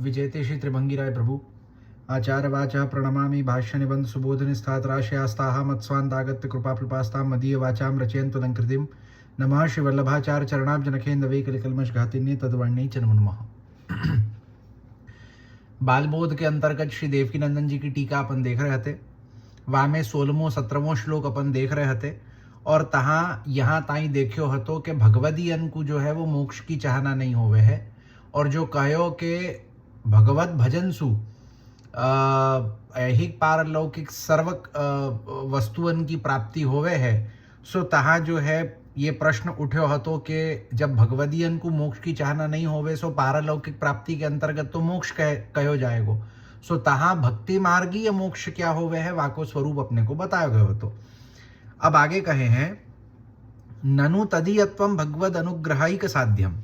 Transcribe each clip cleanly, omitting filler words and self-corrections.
विजेते श्री त्रिभंगी राय प्रभु आचार्य वाचा प्रणमामि भाष्य निबंध सुबोध निस्तात्राशयास्ताः मत्स्वान्तागत्य कृपाप्लुपास्तां मदीय वाचां रचयन्तु लंकृतिं नमः श्री वल्लभाचार्य चरणाब्जनखेन्दवे कलिकल्मष घातिन्ये तद्वर्ण्यै च नमो नमः। बालबोध के अंतर्गत श्री देवकी नंदन जी की टीका अपन देख रहे थे। वहाँ में 16वां 17वां श्लोक अपन देख रहे थे और तहाँ यहाँ ताई देखियो हतो कि भगवदी अनकु जो है वो मोक्ष की चाहना नहीं होवे है और जो कहो के भगवत भजन सु ऐहिक पारलौकिक सर्व वस्तुअन की प्राप्ति होवे है। सो तहाँ जो है ये प्रश्न उठ्यो हतो कि जब भगवदियन को मोक्ष की चाहना नहीं होवे सो पारलौकिक प्राप्ति के अंतर्गत तो मोक्ष कहो जाएगो। सो तहाँ भक्ति मार्गीय मोक्ष क्या होवे है वाको स्वरूप अपने को बताया गयो हतो। अब आगे कहे हैं ननु तदीयत्वं भगवद अनुग्रहाइक साध्यम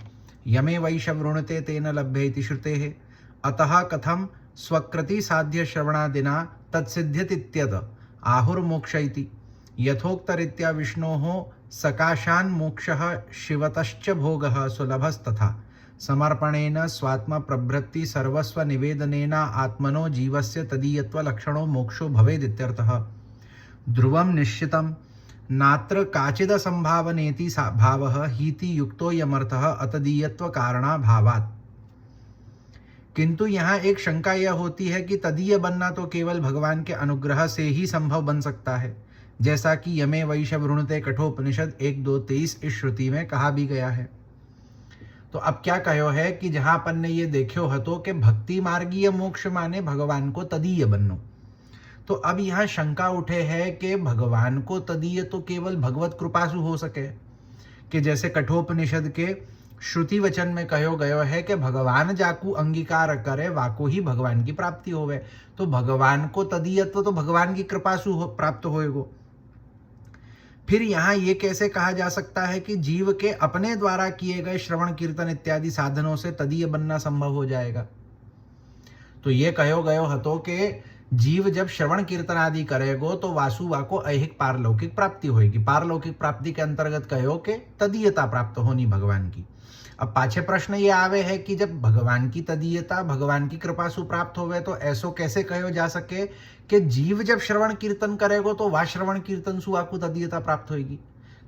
यमे वैश वृणते तेन लभ्येति श्रुतेः अतः कथम स्वकृति साध्य श्रवणादिना तत्सिद्ध्यतीत्यत आहुर्मोक्ष इति यथोक्तरीत्या विष्णोः सकाशान् मोक्षः शिवतश्च भोगः सुलभस्तथा समर्पणेन स्वात्म प्रभृति सर्वस्व निवेदनेन आत्मनो जीवस्य तदीयत्व लक्षणो मोक्षो भवेदित्यर्थः। ध्रुवं निश्चितं नात्र काचिद संभावनेति भावः हीति युक्तो यमर्थः अतदीयत्व कारणा भावात्। किंतु यहाँ एक शंका यह होती है कि तदीय बनना तो केवल भगवान के अनुग्रह से ही संभव बन सकता है, जैसा कि यमे वैशव वृणते कठोपनिषद 1-2-23 इस श्रुति में कहा भी गया है। तो अब क्या कहो है कि जहां अपन ने ये देखो हतो कि भक्ति मार्गीय मोक्ष माने भगवान को तदीय बननो, तो अब यहाँ शंका उठे है कि भगवान को तदीय तो केवल भगवत कृपासु हो सके, कि जैसे कठोपनिषद के श्रुति वचन में कहो गयो है कि भगवान जाकू अंगीकार करे वाको ही भगवान की प्राप्ति होवे। तो भगवान को तदीयत्व तो भगवान की कृपासु प्राप्त होएगो। फिर यहाँ ये कैसे कहा जा सकता है कि जीव के अपने द्वारा किए गए श्रवण कीर्तन इत्यादि साधनों से तदीय बनना संभव हो जाएगा। तो ये कहो गयो हतो कि जीव जब श्रवण कीर्तन आदि करेगो तो वासुवा को ऐहिक पारलौकिक प्राप्ति होगी। पारलौकिक प्राप्ति के अंतर्गत कहो कि तदीयता प्राप्त होनी भगवान की। अब पाछे प्रश्न ये आवे है कि जब भगवान की तदीयता भगवान की कृपा सु प्राप्त होवे तो ऐसो कैसे कहो जा सके कि जीव जब श्रवण कीर्तन करेगो तो वह श्रवण कीर्तन सु आपको तदीयता प्राप्त होगी।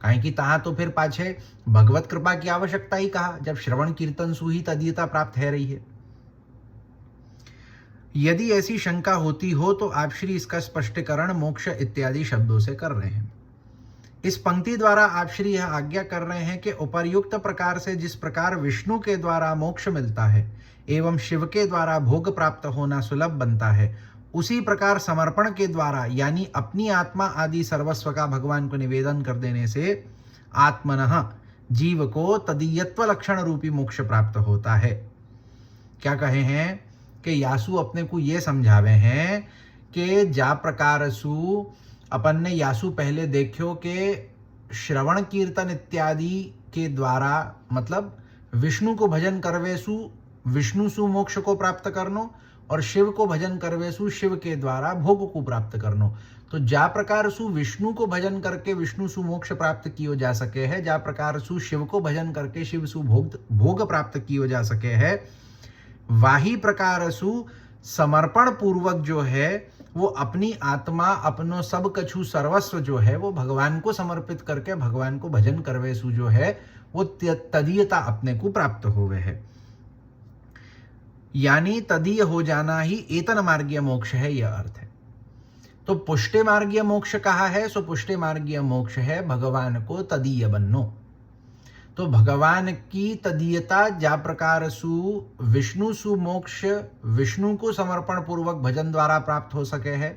कहीं कि तहाँ तो फिर पाछे भगवत कृपा की आवश्यकता ही कहा, जब श्रवण कीर्तन सु ही तदीयता प्राप्त है रही है। यदि ऐसी शंका होती हो तो आप श्री इसका स्पष्टीकरण मोक्ष इत्यादि शब्दों से कर रहे हैं। इस पंक्ति द्वारा आप श्री यह आज्ञा कर रहे हैं कि उपर्युक्त प्रकार से जिस प्रकार विष्णु के द्वारा मोक्ष मिलता है एवं शिव के द्वारा भोग प्राप्त होना सुलभ बनता है, उसी प्रकार समर्पण के द्वारा यानी अपनी आत्मा आदि सर्वस्व का भगवान को निवेदन कर देने से आत्मनः जीव को तदीयत्व लक्षण रूपी मोक्ष प्राप्त होता है। क्या कहे हैं कि यासु अपने को ये समझावे हैं कि जा प्रकार सु अपन ने यासु पहले देखियो कि श्रवण कीर्तन इत्यादि के द्वारा मतलब विष्णु को भजन करवे सु विष्णु सु मोक्ष को प्राप्त करनो और शिव को भजन करवे सु शिव के द्वारा भोग को प्राप्त करनो। तो जा प्रकार सु विष्णु को भजन करके विष्णु सु मोक्ष प्राप्त कियो जा सके है, जा प्रकार सु शिव को भजन करके शिव सु भोग प्राप्त कियो जा सके है, वाही प्रकार सु समर्पण पूर्वक जो है वो अपनी आत्मा अपनो सब कछु सर्वस्व जो है वो भगवान को समर्पित करके भगवान को भजन करवे सु जो है वो तदीयता अपने को प्राप्त होवे है। यानी तदीय हो जाना ही एतन मार्गीय मोक्ष है, यह अर्थ है। तो पुष्टि मार्गीय मोक्ष कहा है, सो पुष्टि मार्गीय मोक्ष है भगवान को तदीय बन्नो। तो भगवान की तदीयता जा प्रकार सु विष्णु सु मोक्ष विष्णु को समर्पण पूर्वक भजन द्वारा प्राप्त हो सके है,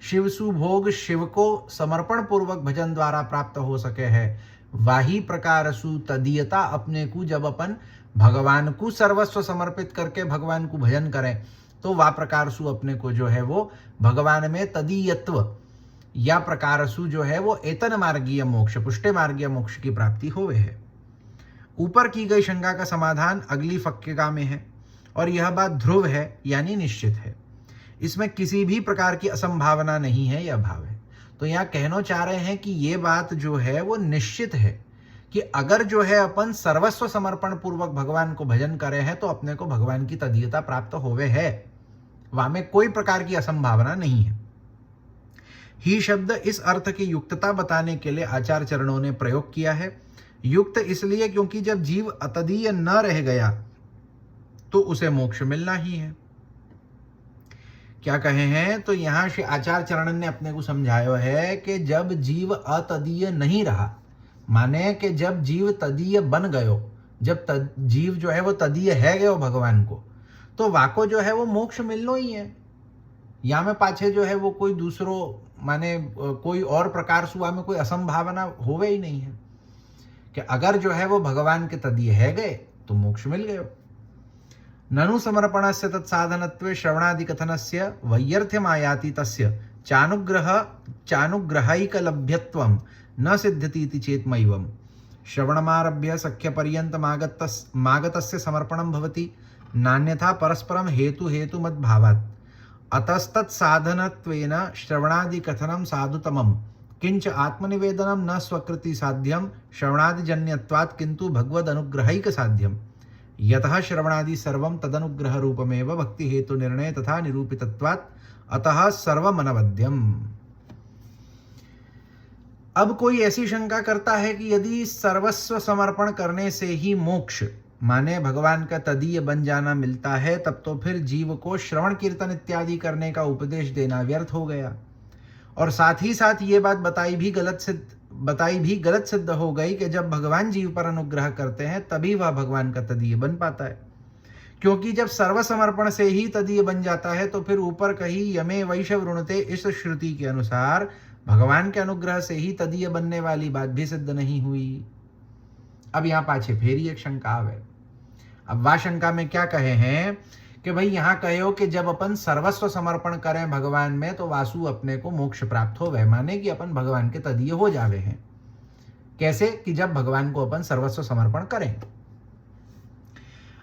शिव सु भोग शिव को समर्पण पूर्वक भजन द्वारा प्राप्त हो सके है, वाही प्रकार सु तदीयता अपने को जब अपन भगवान को सर्वस्व समर्पित करके भगवान को भजन करें तो वा प्रकार सु अपने को जो है वो भगवान में तदीयत्व या प्रकार सु जो है वो एतन मार्गीय मोक्ष पुष्टि मार्गीय मोक्ष की प्राप्ति होवे है। ऊपर की गई शंका का समाधान अगली फक्यका में है और यह बात ध्रुव है यानी निश्चित है, इसमें किसी भी प्रकार की असंभावना नहीं है, यह भाव है। तो यहाँ कहना चाह रहे हैं कि ये बात जो है वो निश्चित है कि अगर जो है अपन सर्वस्व समर्पण पूर्वक भगवान को भजन करे हैं तो अपने को भगवान की तदीयता प्राप्त होवे है, वहां में कोई प्रकार की असंभावना नहीं है। ही शब्द इस अर्थ की युक्तता बताने के लिए आचार्य चरणों ने प्रयोग किया है। युक्त इसलिए क्योंकि जब जीव अतदीय न रह गया तो उसे मोक्ष मिलना ही है। क्या कहे हैं, तो यहां से आचार्य चरण ने अपने को समझाया है कि जब जीव अतदीय नहीं रहा, माने कि जब जीव तदीय बन गयो, जब जीव जो है वो तदीय है गयो भगवान को, तो वाको जो है वो मोक्ष मिलनो ही है। या में पाछे जो है वो कोई दूसरो माने कोई और प्रकार से में कोई असंभावना होवे ही नहीं है कि अगर जो है वो भगवान के तदीय है गए तो मोक्ष मिल गयो। ननु समर्पणस्य तत्साधनत्वे श्रवणादि कथनस्य वैयर्थ्यमायाति तस्य चानुग्रहैकलभ्यत्वं न सिद्ध्यतीति चेत्मैवम् श्रवणमारभ्य सख्यपर्यन्तमागतस्य समर्पणं भवति नान्यथा परस्परं हेतुमद्भावात् अतस्तत्साधनत्वेन श्रवणादि कथनं साधुतमं किंच आत्मनिवेदनं न स्वकृति साध्यं श्रवणादिजन्यत्वात् किन्तु भगवदनुग्रहैक साध्यं यतः श्रवणादि सर्वं तदनुग्रह रूपमेव भक्ति हेतु निर्णय तथा निरूपितत्वात् अतः सर्वमनवद्यम्। अब कोई ऐसी शंका करता है कि यदि सर्वस्व समर्पण करने से ही मोक्ष माने भगवान का तदीय बन जाना मिलता है, तब तो फिर जीव को श्रवण कीर्तन इत्यादि करने का उपदेश देना व्यर्थ हो गया। और साथ ही साथ ये बात बताई भी गलत सिद्ध हो गई कि जब भगवान जीव पर अनुग्रह करते हैं तभी वह भगवान का तदीय बन पाता है, क्योंकि जब सर्व समर्पण से ही तदीय बन जाता है तो फिर ऊपर कही यमे वैशव ऋणते इस श्रुति के अनुसार भगवान के अनुग्रह से ही तदीय बनने वाली बात भी सिद्ध नहीं हुई। अब यहाँ पाछे फेरी एक शंका आवे। अब वह शंका में क्या कहे हैं कि भाई यहाँ कहो कि जब अपन सर्वस्व समर्पण करें भगवान में तो वासु अपने को मोक्ष प्राप्त हो वह माने कि अपन भगवान के तदीय हो जावे हैं। कैसे कि जब भगवान को अपन सर्वस्व समर्पण करें।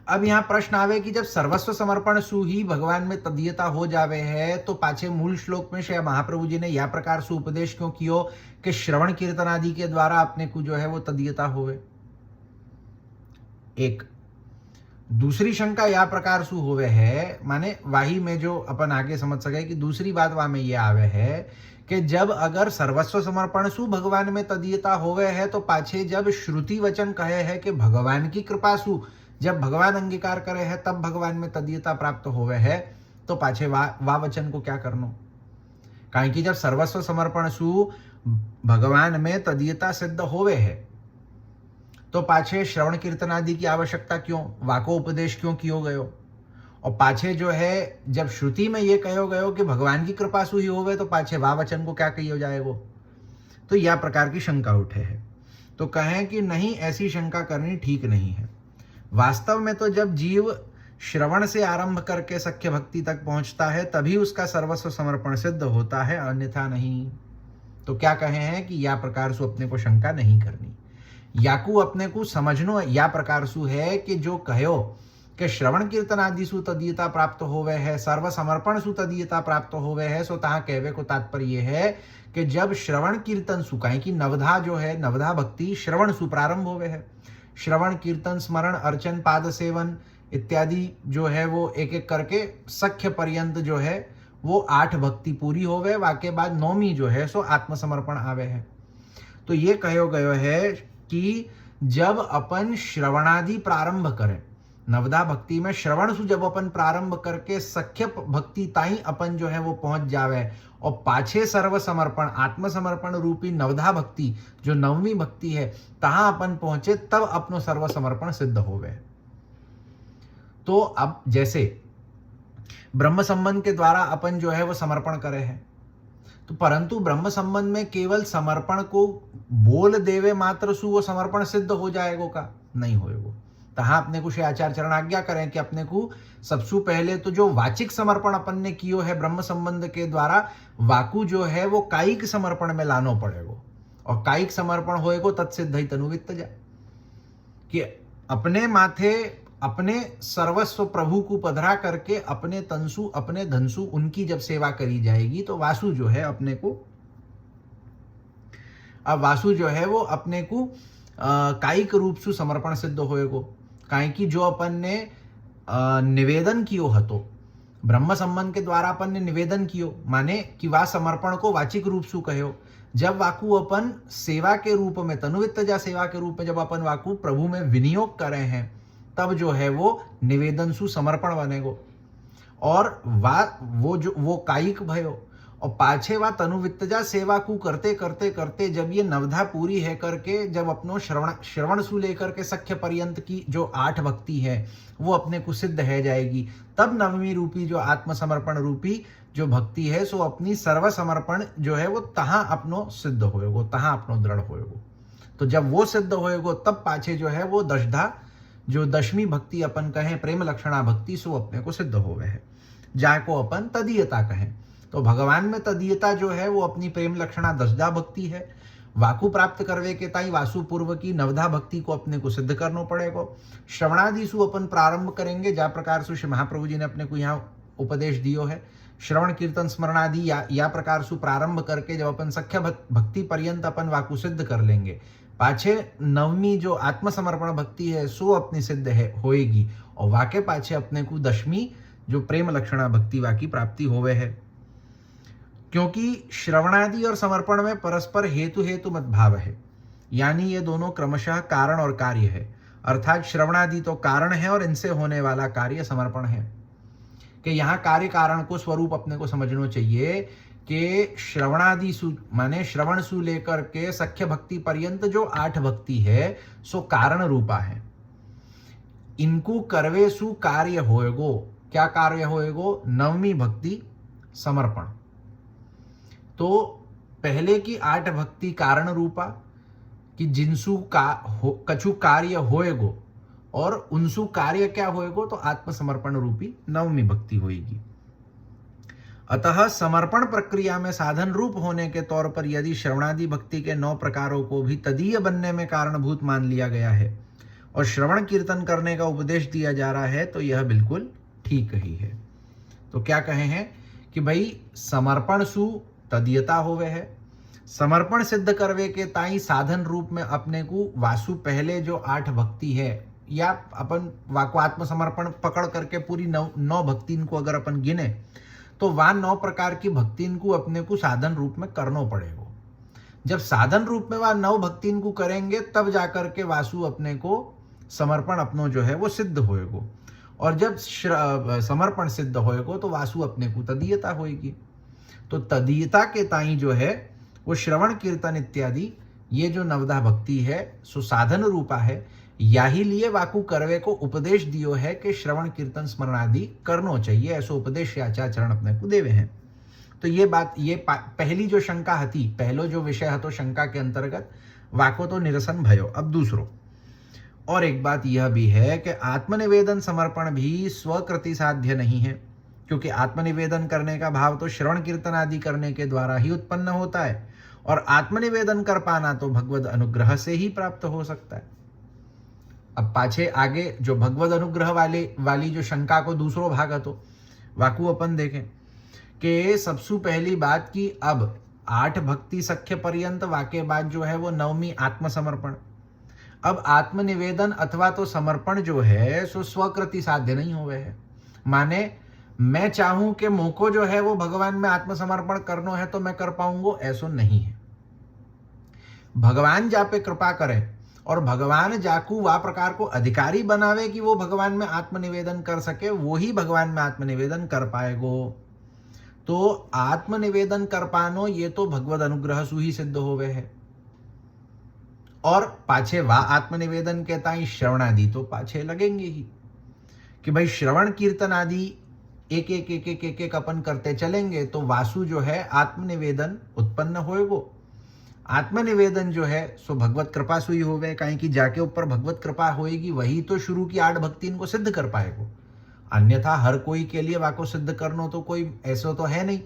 अब यहाँ प्रश्न आवे कि जब सर्वस्व समर्पण सु ही भगवान में तदीयता हो जावे है तो पाछे मूल श्लोक में श्री महाप्रभु जी ने यह प्रकार से उपदेश क्यों कियो कि श्रवण कीर्तन आदि के द्वारा अपने को जो है वो तदीयता होवे। एक दूसरी शंका या प्रकार सु होवे है, माने वाही में जो अपन आगे समझ सके कि दूसरी बात वहां में ये आवे है कि जब अगर सर्वस्व समर्पण सु भगवान में तदीयता होवे है तो पाछे जब श्रुति वचन कहे है कि भगवान की कृपा सु जब भगवान अंगीकार करे है तब भगवान में तदीयता प्राप्त होवे है, तो पाछे वा वचन को क्या करनो। कारण कि जब सर्वस्व समर्पण सु भगवान में तदीयता सिद्ध होवे है तो पाछे श्रवण कीर्तन आदि की आवश्यकता क्यों, वाको उपदेश क्यों कियो गयो। और पाछे जो है जब श्रुति में ये कहो गयो कि भगवान की कृपा सु ही होवे तो पाछे वा वचन को क्या कहियो जाएगो। तो यह प्रकार की शंका उठे है। तो कहें कि नहीं, ऐसी शंका करनी ठीक नहीं है। वास्तव में तो जब जीव श्रवण से आरंभ करके सख्य भक्ति तक पहुंचता है तभी उसका सर्वस्व समर्पण सिद्ध होता है, अन्यथा नहीं। तो क्या कहे हैं कि या प्रकार से अपने को शंका नहीं करनी। याकू अपने को समझनो या प्रकार सु है कि जो कहो कि श्रवण कीर्तन आदि सु तदीयता प्राप्त होवे है, सर्व समर्पण सु तदीयता प्राप्त होवे है, सो तहाँ कहवे को तात्पर्य है कि जब श्रवण कीर्तन सु कहें कि नवधा जो है नवधा भक्ति श्रवण सु प्रारंभ होवे है। श्रवण कीर्तन स्मरण अर्चन पाद सेवन इत्यादि जो है वो एक एक करके सख्य पर्यंत जो है वो 8 भक्ति पूरी होवे, वाके बाद 9वीं जो है सो आत्मसमर्पण आवे है। तो ये कहो गयो है कि जब अपन श्रवणादि प्रारंभ करें, नवदा भक्ति में श्रवण सु जब अपन प्रारंभ करके सख्य भक्ति ताई अपन जो है वो पहुंच जावे और पाछे सर्व समर्पण आत्मसमर्पण रूपी नवधा भक्ति जो 9वीं भक्ति है तहां अपन पहुंचे तब अपनो सर्व समर्पण सिद्ध होवे। तो अब जैसे ब्रह्म संबंध के द्वारा अपन जो है वो समर्पण करे हैं, तो परंतु ब्रह्म संबंध में केवल समर्पण को बोल देवे मात्र सु वो समर्पण सिद्ध हो जाएगो का नहीं होएगो। तहाँ अपने को श्री आचार्य चरण आज्ञा करें कि अपने को सबसे पहले तो जो वाचिक समर्पण अपन ने कियो है ब्रह्म संबंध के द्वारा, वाकु जो है वो कायिक समर्पण में लानो पड़ेगो। और कायिक समर्पण होएगो तत्सिद्ध ही तनुवित्त जा कि अपने माथे अपने सर्वस्व प्रभु को पधरा करके अपने तंसु अपने धनसु उनकी जब सेवा करी जाएगी तो वासु जो है अपने को अब वासु जो है वो अपने को कायिक रूप सु समर्पण सिद्ध होएगो। काहे कि जो अपन ने निवेदन कियो हतो, ब्रह्म संबंध के द्वारा अपन ने निवेदन कियो, माने कि वा समर्पण को वाचिक रूप सु कहो। जब वाकु अपन सेवा के रूप में, तनुवित्तजा सेवा के रूप में जब अपन वाकु प्रभु में विनियोग करे हैं, तब जो है वो निवेदन सु समर्पण बनेगो। और वो कायिक भयो। और पाछे वा तनुवित्तजा सेवा को करते करते करते जब ये नवधा पूरी है करके, जब अपनो श्रवण सु लेकर के सख्य पर्यंत की जो 8 भक्ति है वो अपने को सिद्ध है जाएगी, तब नवमी रूपी जो आत्मसमर्पण रूपी जो भक्ति है सो अपनी सर्व समर्पण जो है वो तहाँ अपनो सिद्ध होएगो, तहाँ अपनो दृढ़ होएगो। तो जब वो सिद्ध होएगो तब पाछे जो है वो दशधा जो दशमी भक्ति अपन कहें प्रेम लक्षणा भक्ति सो अपने को सिद्ध होवे है, जाको अपन तदीयता कहें। तो भगवान में तदीयता जो है वो अपनी प्रेम लक्षणा दशधा भक्ति है। वाकु प्राप्त करवे के ताई वासु पूर्व की नवधा भक्ति को अपने को सिद्ध करना पड़ेगा। श्रवणादि सु अपन प्रारंभ करेंगे, जा प्रकार से श्री महाप्रभु जी ने अपने को यहाँ उपदेश दियो है। श्रवण कीर्तन स्मरणादि या प्रकार से प्रारंभ करके जब अपन सख्य भक्ति पर्यंत अपन वाकु सिद्ध कर लेंगे, पाछे नवमी जो आत्मसमर्पण भक्ति है सो अपनी सिद्ध है होएगी। और वाके पाछे अपने को दशमी जो प्रेम लक्षणा भक्ति वाकी प्राप्ति होवे है। क्योंकि श्रवणादि और समर्पण में परस्पर हेतु हेतु मत भाव है, यानी ये दोनों क्रमशः कारण और कार्य है। अर्थात श्रवणादि तो कारण है और इनसे होने वाला कार्य समर्पण है। कि यहाँ कार्य कारण को स्वरूप अपने को समझना चाहिए कि श्रवणादि सु माने श्रवण सु लेकर के सख्य भक्ति पर्यंत जो 8 भक्ति है सो कारण रूपा है। इनको करवे सु कार्य होएगो। क्या कार्य होएगो? नवमी भक्ति समर्पण। तो पहले की 8 भक्ति कारण रूपा कि जिनसु कछु कार्य होएगो, और उनसु कार्य क्या होएगो? तो आत्मसमर्पण रूपी नवमी भक्ति होएगी। अतः समर्पण प्रक्रिया में साधन रूप होने के तौर पर यदि श्रवणादि भक्ति के 9 प्रकारों को भी तदीय बनने में कारणभूत मान लिया गया है और श्रवण कीर्तन करने का उपदेश दिया जा रहा है, तो यह बिल्कुल ठीक ही है। तो क्या कहे हैं कि भाई समर्पण सु तदीयता होवे है। समर्पण सिद्ध करवे के ताई साधन रूप में अपने को वासु पहले जो 8 भक्ति है, या अपन वाको आत्मसमर्पण पकड़ करके पूरी 9 भक्तिन को अगर अपन गिने, तो वह 9 प्रकार की भक्तिन को अपने को साधन रूप में करना पड़ेगा। जब साधन रूप में वह 9 भक्तिन को करेंगे तब जाकर के वासु अपने को समर्पण अपनो जो है वो सिद्ध होएगो। और जब समर्पण सिद्ध होएगो तो वासु अपने को तदीयता होएगी। तो तदीयता के ताई जो है वो श्रवण कीर्तन इत्यादि ये जो नवधा भक्ति है सो साधन रूपा है। याही लिए वाकु करवे को उपदेश दियो है कि श्रवण कीर्तन स्मरण आदि करनो चाहिए, ऐसो उपदेश आचार्य अपने को देवे हैं। तो ये बात, ये पहली जो शंका हती, पहलो जो विषय हतो शंका के अंतर्गत वाको तो निरसन भयो। अब दूसरो और एक बात यह भी है कि आत्मनिवेदन समर्पण भी स्वकृति साध्य नहीं है, क्योंकि आत्मनिवेदन करने का भाव तो श्रवण कीर्तन आदि करने के द्वारा ही उत्पन्न होता है, और आत्मनिवेदन कर पाना तो भगवद अनुग्रह से ही प्राप्त हो सकता है। अब पाछे आगे जो भगवद अनुग्रह वाली जो शंका को दूसरो भाग हतो वाकू अपन देखें कि सबसे पहली बात की अब 8 भक्ति सख्य पर्यंत वाके बाद जो है वो नवमी आत्मसमर्पण। अब आत्मनिवेदन अथवा तो समर्पण जो है सो स्वकृति साध्य नहीं हुए है। माने मैं चाहूं कि मोको जो है वो भगवान में आत्मसमर्पण करना है तो मैं कर पाऊंगा, ऐसो नहीं है। भगवान जा पे कृपा करे और भगवान जाकू वा प्रकार को अधिकारी बनावे कि वो भगवान में आत्मनिवेदन कर सके, वो ही भगवान में आत्मनिवेदन कर पाएगो। तो आत्मनिवेदन कर पानो ये तो भगवद अनुग्रह सु ही सिद्ध होवे है। और पाछे वा आत्मनिवेदन के ताई श्रवण आदि तो पाछे लगेंगे ही कि भाई श्रवण कीर्तन आदि एक अपन करते चलेंगे तो वासु जो है आत्मनिवेदन उत्पन्न होएगो। आत्मनिवेदन जो है सो भगवत कृपा से ही होवे, कहीं कि जाके ऊपर भगवत कृपा होएगी वही तो शुरू की 8 भक्ति इनको सिद्ध कर पाएगो। अन्यथा हर कोई के लिए वाको सिद्ध करना तो कोई ऐसा तो है नहीं।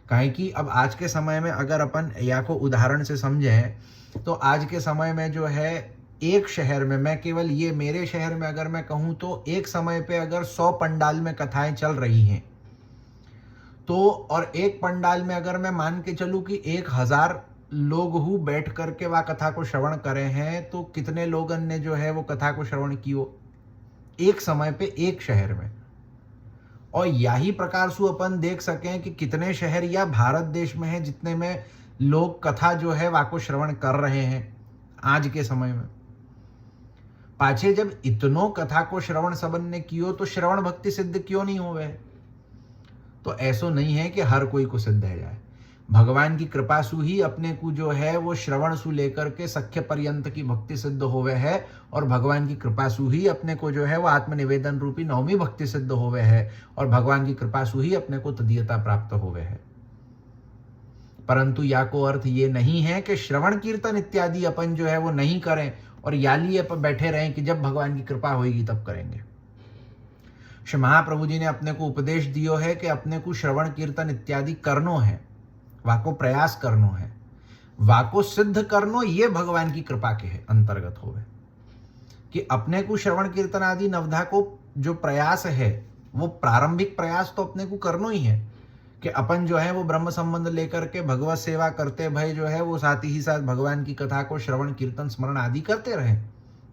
कहीं कि अब आज के समय में अगर अपन या को उदाहरण से समझे तो आज के समय में जो है एक शहर में, मैं केवल ये मेरे शहर में अगर मैं कहूँ तो एक समय पे अगर 100 पंडाल में कथाएं चल रही हैं तो, और एक पंडाल में अगर मैं मान के चलूँ कि 1000 लोग हु बैठ करके वह कथा को श्रवण करे हैं, तो कितने लोगन ने जो है वो कथा को श्रवण कियो एक समय पे एक शहर में। और यही प्रकार से अपन देख सकें कि कितने शहर या भारत देश में है जितने में लोग कथा जो है वाको श्रवण कर रहे हैं आज के समय में। पाछे जब इतनो कथा को श्रवण सबन ने कियो तो श्रवण भक्ति सिद्ध क्यों नहीं होवे। तो ऐसो नहीं है कि हर कोई को सिद्ध है जाए। भगवान की कृपा सु ही अपने को जो है वो श्रवण सु लेकर के सख्य पर्यंत की भक्ति सिद्ध होवे है, और भगवान की कृपा सु ही अपने को जो है वो आत्मनिवेदन रूपी नवमी भक्ति सिद्ध होवे है, और भगवान की कृपा सु ही अपने को तदीयता प्राप्त होवे है। परंतु या को अर्थ ये नहीं है कि श्रवण कीर्तन इत्यादि अपन जो है वो नहीं करें और याली अपन बैठे रहें कि जब भगवान की कृपा होगी तब करेंगे। श्री महाप्रभु जी ने अपने को उपदेश दियो है कि अपने को श्रवण कीर्तन इत्यादि करनो है, वाको प्रयास करनो है, वाको सिद्ध करनो, ये भगवान की कृपा के है अंतर्गत होवे। कि अपने को श्रवण कीर्तन आदि नवधा को जो प्रयास है वो प्रारंभिक प्रयास तो अपने को करनो ही है कि अपन जो है वो ब्रह्म संबंध लेकर के भगवत सेवा करते भय जो है वो साथ ही साथ भगवान की कथा को श्रवण कीर्तन स्मरण आदि करते रहे,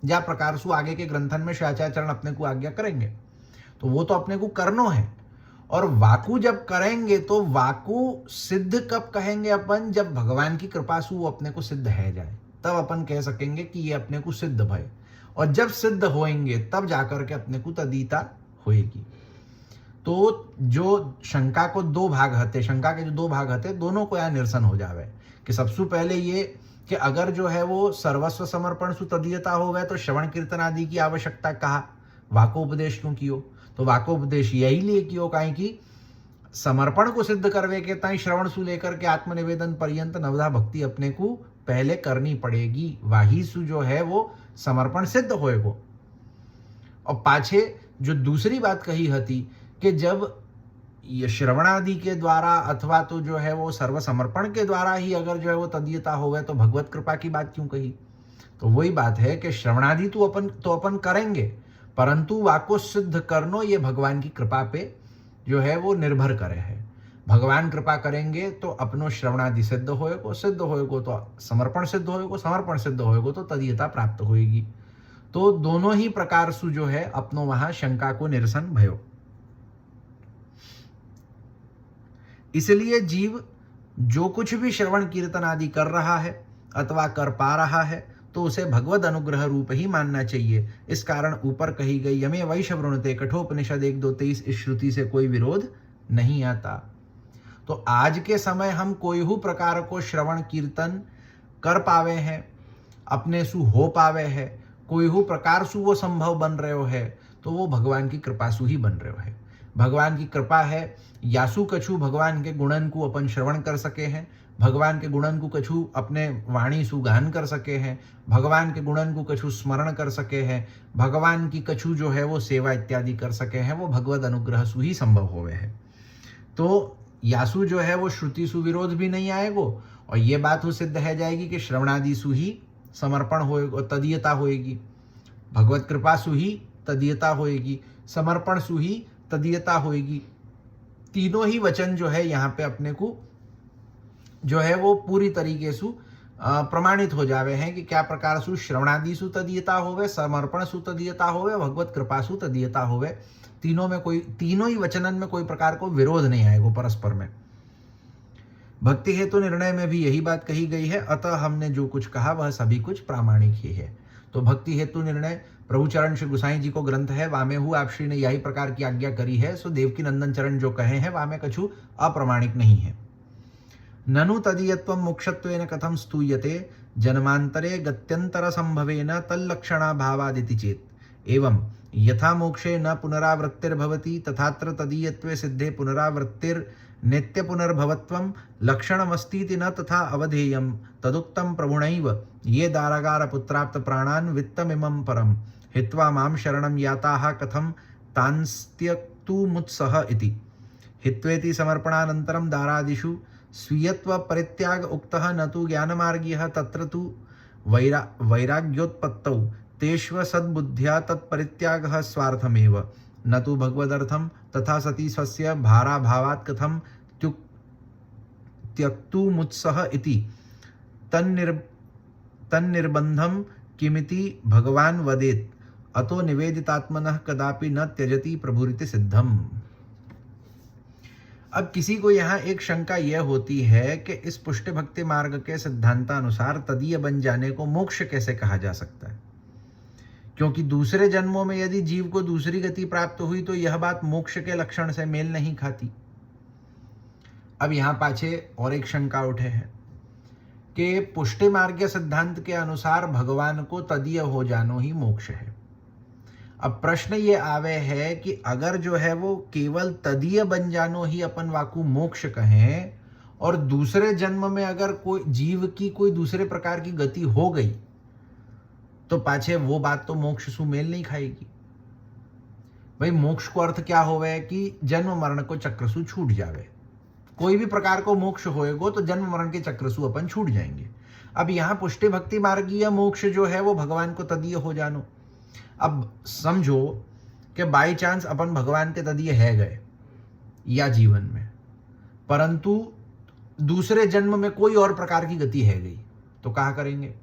जा प्रकार से आगे के ग्रंथन में श्रीआचार्य अपने को आज्ञा करेंगे। तो वो तो अपने को करनो है। और वाकु जब करेंगे तो वाकु सिद्ध कब कहेंगे अपन, जब भगवान की कृपा से वो अपने को सिद्ध है जाए, तब अपन कह सकेंगे कि ये अपने को सिद्ध भय। और जब सिद्ध होएंगे तब जाकर के अपने को तदीता होएगी। तो जो शंका को दो भाग हते, शंका के जो दो भाग हते दोनों को यहाँ निरसन हो जावे। कि सबसे पहले ये कि अगर जो है वो सर्वस्व समर्पण सु तदीयता हो गए तो श्रवण कीर्तन आदि की आवश्यकता कहा, वाको उपदेश क्यों कियो। तो वाको उपदेश यही लिए कियो काहे कि समर्पण को सिद्ध करवे के ताई श्रवण सु लेकर के आत्मनिवेदन पर्यंत नवधा भक्ति अपने को पहले करनी पड़ेगी, वाही सु जो है वो समर्पण सिद्ध होएगो। और पाछे जो दूसरी बात कही हती कि जब ये श्रवणादि के द्वारा अथवा तो जो है वो सर्व समर्पण के द्वारा ही अगर जो है वो तदीयता हो गए तो भगवत कृपा की बात क्यों कही। तो वही बात है कि श्रवणादि तो अपन करेंगे, परंतु वाको सिद्ध करनो ये भगवान की कृपा पे जो है वो निर्भर करे है। भगवान कृपा करेंगे तो अपनो श्रवणादि सिद्ध होएगो, सिद्ध होएगो तो समर्पण सिद्ध होएगो, समर्पण सिद्ध होएगो तो तदीयता प्राप्त होएगी। तो दोनों ही प्रकार से जो है अपनो वहां शंका को निरसन भयो। इसलिए जीव जो कुछ भी श्रवण कीर्तन आदि कर रहा है अथवा कर पा रहा है तो उसे भगवद अनुग्रह रूप ही मानना चाहिए। इस कारण ऊपर कही गई यमे वैशवृणुते कठोपनिषद 1-2-23 इस श्रुति से कोई विरोध नहीं आता। तो आज के समय हम कोई भी प्रकार को श्रवण कीर्तन कर पावे हैं, अपने सु हो पावे है, कोई भी प्रकार सु वो संभव बन रहे है तो वो भगवान की कृपा सु ही बन रहे है। भगवान की कृपा है, यासु कछु भगवान के गुणन को अपन श्रवण कर सके हैं, भगवान के गुणन को कछु अपने वाणी सु गान कर सके हैं, भगवान के गुणन को कछु स्मरण कर सके हैं, भगवान की कछु जो है वो सेवा इत्यादि कर सके हैं, वो भगवद अनुग्रह सु ही संभव होवे है। तो यासु जो है वो श्रुति सु विरोध भी नहीं आएगो और ये बात हो सिद्ध है जाएगी कि श्रवणादि सु ही समर्पण होएगा, तदीयता होएगी, भगवत कृपा सु ही तदीयता होएगी, समर्पण सु ही तदीयता होएगी। तीनों ही वचन जो है यहाँ पे अपने को जो है वो पूरी तरीके से प्रमाणित हो जावे हैं कि क्या प्रकार सु श्रवणादि सु तदीयता होवे, समर्पण सु तदीयता होवे, भगवत कृपा सु तदीयता होवे। तीनों ही वचनन में कोई प्रकार को विरोध नहीं आएगा परस्पर में। भक्ति हेतु निर्णय में भी यही बात कही गई है, अतः हमने जो कुछ कहा वह सभी कुछ प्रामाणिक ही है। तो भक्ति हेतु निर्णय प्रभुचरण श्री गुसाई जी को ग्रंथ है, वामे हु आप श्री ने यही प्रकार की आज्ञा करी है। सो देवकी नंदन चरण जो कहे हैं वामे कछु अप्रमाणिक नहीं है। ननु तदीयत्वं मोक्षत्वेन कथम स्तूयते जन्मांतरे गत्यंतर संभवेन तल्लक्षणा भावादिति चेत एवं यथा मोक्षे न पुनरावृत्तिर्भवति तथात्र तदीयत्वे सिद्धे पुनरावृत्तिर नित्य पुनर्भवत्वं लक्षणमस्तीति न तथा अवधेयं तदुक्तं प्रभुणैव ये दारागार पुत्राप्त प्राणान् वित्तमिमं परम हित्वा मां शरणं याताः कथं तांस्त्यक्तुमुत्सह इति हित्वेति समर्पणानन्तरं दारादिषु स्वीयत्व परित्याग उक्तः न तु ज्ञानमार्गीयः तत्र तु वैराग्योत्पत्तौ तेष्व सद्बुद्ध्या तत्परित्यागः स्वार्थमेव न तु भगवदर्थं तथा सति स्वस्य भाराभावात् कथं त्यक्तुमुत्सह इति तन्निर्बंधम किमिति भगवान वदेत अतो निवेदितात्मनः कदापि न त्यजति प्रभुरिति सिद्धम। अब किसी को यहाँ एक शंका यह होती है कि इस पुष्टि भक्ति मार्ग के सिद्धांतानुसार तदीय बन जाने को मोक्ष कैसे कहा जा सकता है, क्योंकि दूसरे जन्मों में यदि जीव को दूसरी गति प्राप्त हुई तो यह बात मोक्ष के लक्षण से मेल नहीं खाती। अब यहाँ पाछे और एक शंका उठे है कि पुष्टि मार्ग सिद्धांत के अनुसार भगवान को तदीय हो जानो ही मोक्ष है। अब प्रश्न ये आवे है कि अगर जो है वो केवल तदीय बन जानो ही अपन वाकु मोक्ष कहें और दूसरे जन्म में अगर कोई जीव की कोई दूसरे प्रकार की गति हो गई तो पाछे वो बात तो मोक्ष सु मेल नहीं खाएगी। भाई मोक्ष को अर्थ क्या होवे कि जन्म मरण को चक्र सु छूट जावे। कोई भी प्रकार को मोक्ष होएगो तो जन्म मरण के चक्र सु अपन छूट जाएंगे। अब यहाँ पुष्टि भक्ति मार्गीय मोक्ष जो है वो भगवान को तदीय हो जानो। अब समझो कि बाई चांस अपन भगवान के तदीय है गए या जीवन में, परंतु दूसरे जन्म में कोई और प्रकार की गति है गई तो कहा करेंगे?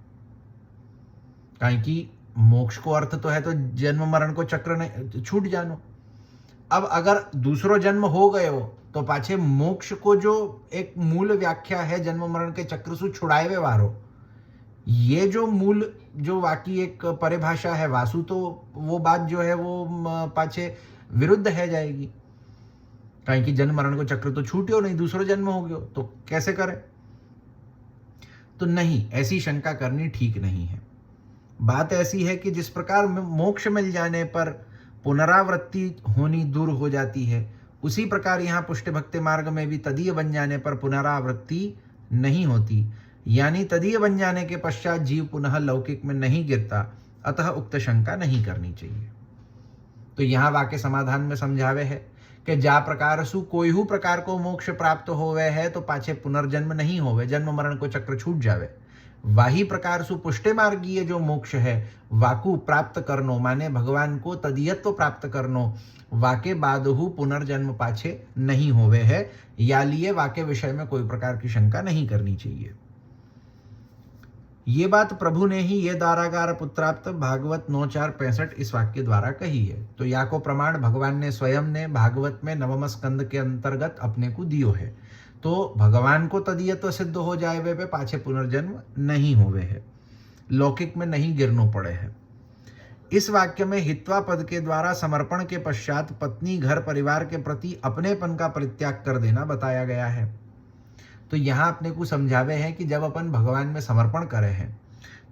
कहीं कि मोक्ष को अर्थ तो है तो जन्म मरण को चक्र ने छूट जानो। अब अगर दूसरो जन्म हो गए हो तो पाछे मोक्ष को जो एक मूल व्याख्या है जन्म मरण के चक्र से छुड़ाए वारो, ये जो मूल जो वाकी एक परिभाषा है वासु, तो वो बात जो है वो पाछे विरुद्ध है जाएगी। कहीं कि जन्म मरण को चक्र तो छूटियो नहीं, दूसरो जन्म हो गयो तो कैसे करें? तो नहीं, ऐसी शंका करनी ठीक नहीं है। बात ऐसी है कि जिस प्रकार मोक्ष मिल जाने पर पुनरावृत्ति होनी दूर हो जाती है, उसी प्रकार यहाँ पुष्टि भक्ति मार्ग में भी तदीय बन जाने पर पुनरावृत्ति नहीं होती, यानी तदीय बन जाने के पश्चात जीव पुनः लौकिक में नहीं गिरता, अतः उक्त शंका नहीं करनी चाहिए। तो यहाँ वाक्य समाधान में समझावे है कि जा प्रकार सु कोई हु प्रकार को मोक्ष प्राप्त होवे है तो पाछे पुनर्जन्म नहीं होवे, जन्म मरण को चक्र छूट जावे। वाही प्रकार सु पुष्टि मार्गीय जो मोक्ष है वाकु प्राप्त करनो, माने भगवान को तदीयत्व प्राप्त करनो, वाके बादहु पुनर्जन्म पाछे नहीं होवे है, या लिए वाके विषय में कोई प्रकार की शंका नहीं करनी चाहिए। ये बात प्रभु ने ही ये दारागार पुत्राप्त भागवत 9:4-65 इस वाक्य द्वारा कही है। तो या को प्रमाण भगवान ने स्वयं ने भागवत में नवम स्कंद के अंतर्गत अपने को दियो है। तो भगवान को तदीयत्व सिद्ध हो जाए वे पे पाछे पुनर्जन्म नहीं होवे है, लौकिक में नहीं गिरनो पड़े है। इस वाक्य में हित्वा पद के द्वारा समर्पण के पश्चात पत्नी घर परिवार के प्रति अपनेपन का परित्याग कर देना बताया गया है। तो यहाँ अपने को समझावे हैं कि जब अपन भगवान में समर्पण करे हैं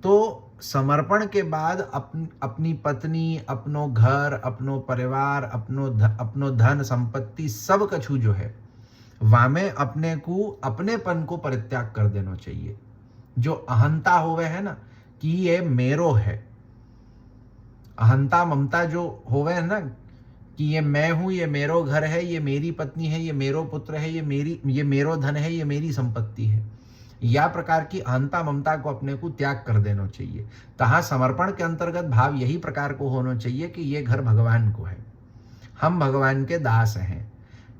तो समर्पण के बाद अपनी पत्नी, अपनो घर, अपनो परिवार, अपनो धन संपत्ति सब कछु जो है वामे अपने को अपनेपन को परित्याग कर देना चाहिए। जो अहंता होवे है ना कि ये मेरो है, अहंता ममता जो होवे है ना कि ये मैं हूं, ये मेरो घर है, ये मेरी पत्नी है, ये मेरो पुत्र है, ये मेरो धन है, ये मेरी संपत्ति है, या प्रकार की अहंता ममता को अपने को त्याग कर देना चाहिए। तहाँ समर्पण के अंतर्गत भाव यही प्रकार को होना चाहिए कि ये घर भगवान को है, हम भगवान के दास हैं।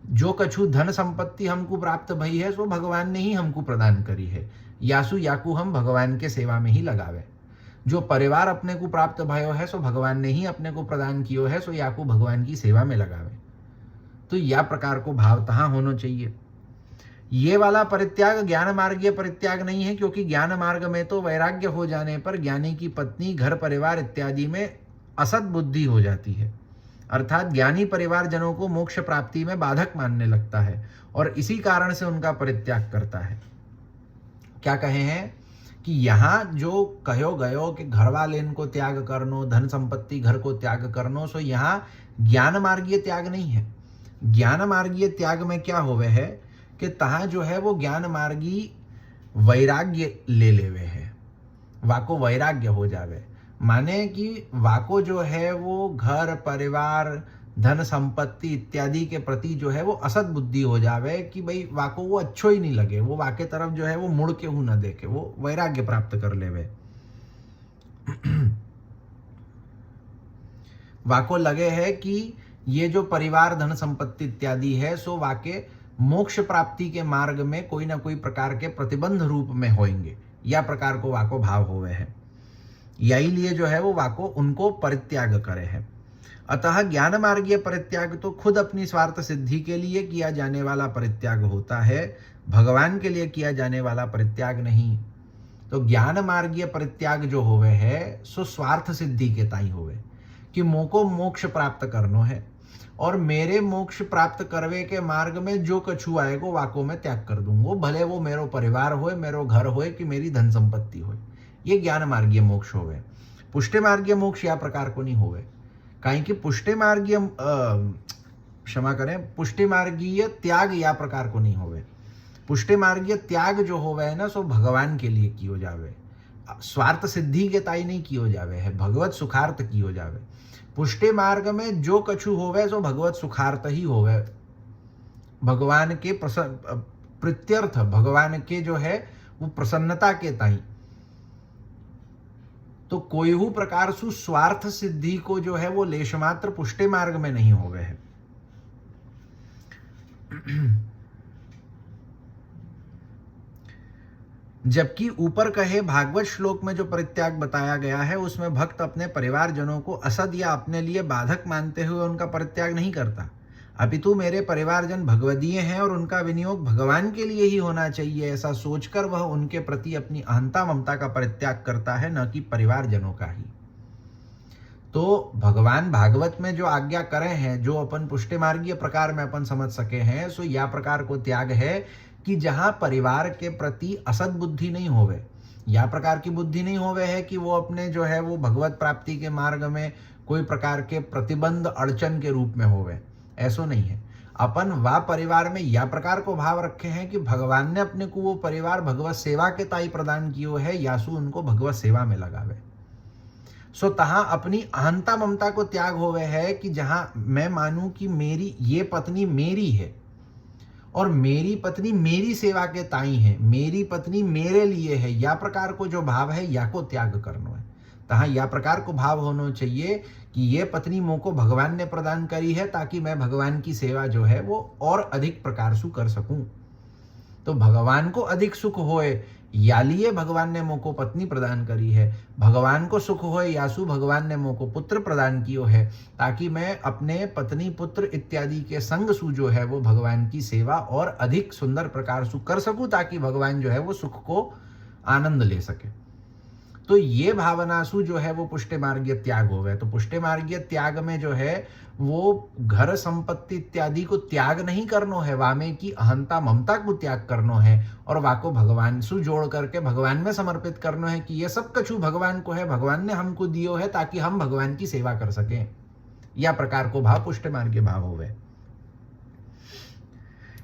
जो कछु धन संपत्ति हमको प्राप्त भई है सो भगवान ने ही हमको प्रदान करी है, यासु याकू हम भगवान के सेवा में ही लगावे। जो परिवार अपने को प्राप्त भयो है सो भगवान ने ही अपने को प्रदान कियो है, सो याकू भगवान की सेवा में लगावे। तो या प्रकार को भाव तहाँ होना चाहिए। ये वाला परित्याग ज्ञान मार्गीय परित्याग नहीं है, क्योंकि ज्ञान मार्ग में तो वैराग्य हो जाने पर ज्ञानी की पत्नी, घर परिवार इत्यादि में असत बुद्धि हो जाती है, अर्थात ज्ञानी परिवार जनों को मोक्ष प्राप्ति में बाधक मानने लगता है और इसी कारण से उनका परित्याग करता है। क्या कहे हैं कि यहाँ जो कहो गयो कि घर वाले इनको त्याग करनो, धन संपत्ति घर को त्याग करनो, सो यहाँ ज्ञान मार्गीय त्याग नहीं है। ज्ञान मार्गीय त्याग में क्या होवे है कि तहाँ जो है वो ज्ञान मार्गी वैराग्य ले लेवे है, वाको वैराग्य हो जावे, माने कि वाको जो है वो घर परिवार धन संपत्ति इत्यादि के प्रति जो है वो असत बुद्धि हो जावे कि भाई वाको वो अच्छो ही नहीं लगे, वो वाके तरफ जो है वो मुड़ के हूँ न देखे, वो वैराग्य प्राप्त कर लेवे। वाको लगे है कि ये जो परिवार धन संपत्ति इत्यादि है सो वाके मोक्ष प्राप्ति के मार्ग में कोई ना कोई प्रकार के प्रतिबंध रूप में होंगे, या प्रकार को वाको भाव होवे है, यही लिए जो है वो वाको उनको परित्याग करे है। अतः ज्ञान मार्गीय परित्याग तो खुद अपनी स्वार्थ सिद्धि के लिए किया जाने वाला परित्याग होता है, भगवान के लिए किया जाने वाला परित्याग नहीं। तो ज्ञान मार्गीय परित्याग जो होवे है सो स्वार्थ सिद्धि के ताई होवे कि मोको मोक्ष प्राप्त करनो है और मेरे मोक्ष प्राप्त करवे के मार्ग में जो कछु आएगो वाको मैं त्याग कर दूंगो, भले वो मेरो परिवार होए, मेरो घर होए कि मेरी धन संपत्ति होए। ये ज्ञान मार्गीय मोक्ष होवे। पुष्टि मार्गीय मोक्ष या प्रकार को नहीं होवे, कहीं कि पुष्टि मार्गीय क्षमा करें, पुष्टि मार्गीय त्याग या प्रकार को नहीं होवे। पुष्टि मार्गीय त्याग जो होवे है ना सो भगवान के लिए कियो जावे, स्वार्थ सिद्धि के ताई नहीं कियो जावे है, भगवत सुखार्थ कियो जावे। पुष्टि मार्ग में जो कछु होवे सो भगवत सुखार्थ ही होवे, भगवान के प्रीत्यर्थ, भगवान के जो है वो प्रसन्नता के ताई। तो कोई हु प्रकार सु स्वार्थ सिद्धि को जो है वो लेश मात्र पुष्टि मार्ग में नहीं होवे है। जबकि ऊपर कहे भागवत श्लोक में जो परित्याग बताया गया है उसमें भक्त अपने परिवारजनों को असद या अपने लिए बाधक मानते हुए उनका परित्याग नहीं करता, अपितु मेरे परिवारजन भगवदीय हैं और उनका विनियोग भगवान के लिए ही होना चाहिए ऐसा सोचकर वह उनके प्रति अपनी अहंता ममता का परित्याग करता है, न कि परिवारजनों का ही। तो भगवान भागवत में जो आज्ञा करे हैं, जो अपन पुष्टि मार्गीय प्रकार में अपन समझ सके हैं, सो या प्रकार को त्याग है कि जहां परिवार के प्रति असद बुद्धि नहीं होवे, या प्रकार की बुद्धि नहीं होवे है कि वो अपने जो है वो भगवत प्राप्ति के मार्ग में कोई प्रकार के प्रतिबंध अड़चन के रूप में होवे, ऐसो नहीं है। अपन वा परिवार में या प्रकार को भाव रखे हैं कि भगवान ने अपने को वो परिवार भगवत सेवा के ताई प्रदान कियो है, यासु उनको भगवत सेवा में लगावे। सो तहां अपनी अहंता ममता को त्याग होवे है कि जहां मैं मानूं कि मेरी ये पत्नी मेरी है और मेरी पत्नी मेरी सेवा के ताई है, मेरी पत्नी मेरे लिए है, या प्रकार को जो भाव है या को त्याग करना है। तहाँ या प्रकार को भाव होना चाहिए कि ये पत्नी मोको भगवान ने प्रदान करी है ताकि मैं भगवान की सेवा जो है वो और अधिक प्रकार से कर सकूं। तो भगवान को अधिक सुख होए या लिए भगवान ने मोको पत्नी प्रदान करी है, भगवान को सुख होए यासु भगवान ने मोको पुत्र प्रदान कियो है ताकि मैं अपने पत्नी पुत्र इत्यादि के संग सु जो है वो भगवान की सेवा और अधिक सुंदर प्रकार से कर सकूं ताकि भगवान जो है वो सुख को आनंद ले सके। तो ये भावनासु जो है वो पुष्टि मार्गीय त्याग हो गए। तो पुष्टि मार्गीय त्याग में जो है वो घर संपत्ति इत्यादि को त्याग नहीं करनो है, वामे की अहंता ममता को त्याग करनो है और वाको भगवान सु जोड़ करके भगवान में समर्पित करनो है कि ये सब कछु भगवान को है, भगवान ने हमको दियो है ताकि हम भगवान की सेवा कर सकें। या प्रकार को भाव पुष्टि मार्गीय भाव हो गए।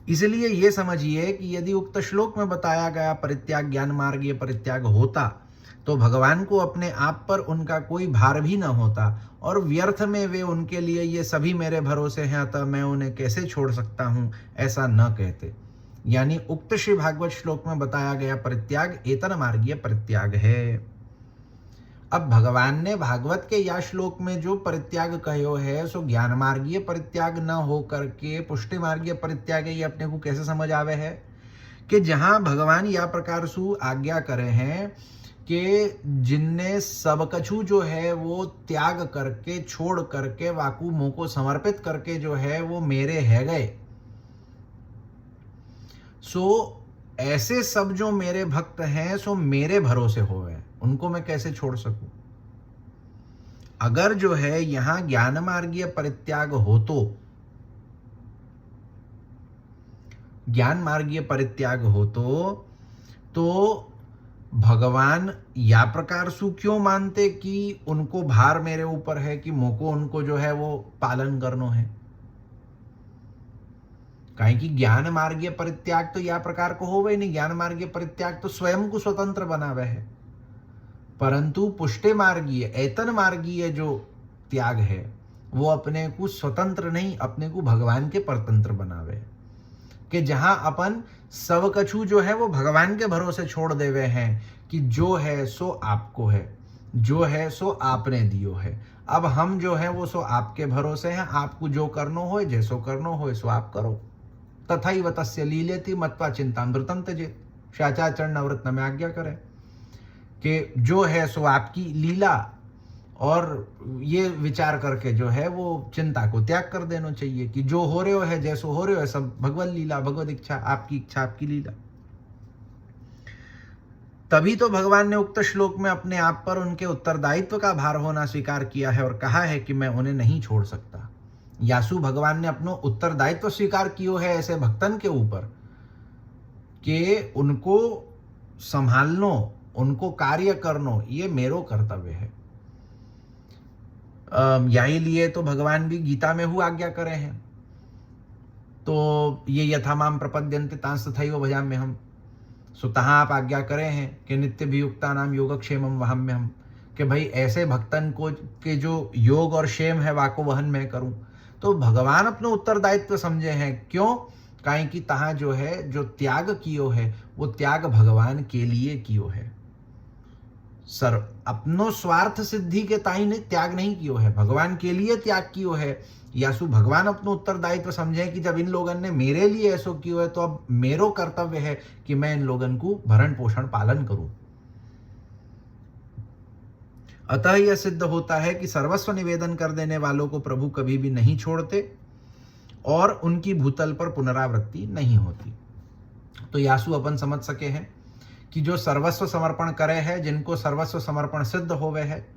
इसलिए ये समझिए कि यदि उक्त श्लोक में बताया गया परित्याग ज्ञान मार्गीय परित्याग होता तो भगवान को अपने आप पर उनका कोई भार भी न होता और व्यर्थ में वे उनके लिए ये सभी मेरे भरोसे हैं अतः मैं उन्हें कैसे छोड़ सकता हूं ऐसा न कहते। यानी उक्त श्री भागवत श्लोक में बताया गया परित्याग एतन मार्गीय परित्याग है। अब भगवान ने भागवत के या श्लोक में जो परित्याग कहो है सो ज्ञान मार्गीय परित्याग न हो करके पुष्टि मार्गीय परित्याग ये अपने को कैसे समझ आवे है कि जहां भगवान या प्रकार सु आज्ञा करे हैं कि जिनने सब कछु जो है वो त्याग करके छोड़ करके वाकु मुंह को समर्पित करके जो है वो मेरे है गए, सो ऐसे सब जो मेरे भक्त हैं सो मेरे भरोसे हो गए, उनको मैं कैसे छोड़ सकूं। अगर जो है यहां ज्ञान मार्गीय परित्याग हो ज्ञान मार्गीय परित्याग हो तो भगवान या प्रकार सु क्यों मानते कि उनको भार मेरे ऊपर है कि मोको उनको जो है वो पालन करनो है। काहे कि ज्ञान मार्गीय परित्याग तो या प्रकार को हो गई नहीं, ज्ञान मार्गीय परित्याग तो स्वयं को स्वतंत्र बनावे है, परंतु पुष्टि मार्गीय ऐतन मार्गीय जो त्याग है वो अपने को स्वतंत्र नहीं, अपने को भगवान के परतंत्र बनावे कि जहां अपन सब कछु जो है वो भगवान के भरोसे छोड़ देवे हैं कि जो है सो आपको है, जो है सो आपने दियो है, अब हम जो है वो सो आपके भरोसे हैं, आपको जो करनो हो जैसो करनो हो सो आप करो। तथैव तस्य लीलेति मत्वा चिंतामृतं त्यजेत्, शाचाचरण नवरत्न में आज्ञा करे। कि जो है सो आपकी लीला, और ये विचार करके जो है वो चिंता को त्याग कर देना चाहिए कि जो हो रहे हो है, जैसो हो रहे हो है, सब भगवत लीला, भगवत इच्छा, आपकी इच्छा आपकी लीला। तभी तो भगवान ने उक्त श्लोक में अपने आप पर उनके उत्तरदायित्व का भार होना स्वीकार किया है और कहा है कि मैं उन्हें नहीं छोड़ सकता। यासु भगवान ने अपनो उत्तरदायित्व स्वीकार कियो है ऐसे भक्तन के ऊपर कि उनको संभालनो, उनको कार्य करनो, ये मेरो कर्तव्य है। यही लिए तो भगवान भी गीता में हु आज्ञा करे हैं, तो ये यथा माम प्रपद्यन्ते तांस तथैव भजाम्यहम्। सो तहाँ आप आज्ञा करे हैं कि नित्य वियुक्ता नाम योगक्षेमम वहाम्यहम्, कि भाई ऐसे भक्तन को के जो योग और क्षेम है वाको वहन मैं करूं। तो भगवान अपनो उत्तरदायित्व समझे हैं। क्यों? काहे कि तहाँ जो है जो त्याग कियो है वो त्याग भगवान के लिए कियो है। सर अपनो स्वार्थ सिद्धि के ताई ने त्याग नहीं कियो है, भगवान के लिए त्याग कियो है। यासु भगवान अपनो उत्तरदायित्व समझे कि जब इन लोगन ने मेरे लिए ऐसो कियो है तो अब मेरो कर्तव्य है कि मैं इन लोगन को भरण पोषण पालन करूं। अतः यह सिद्ध होता है कि सर्वस्व निवेदन कर देने वालों को प्रभु कभी भी नहीं छोड़ते और उनकी भूतल पर पुनरावृत्ति नहीं होती। तो यासु अपन समझ सके हैं कि जो सर्वस्व समर्पण करे है, जिनको सर्वस्व समर्पण सिद्ध होवे है,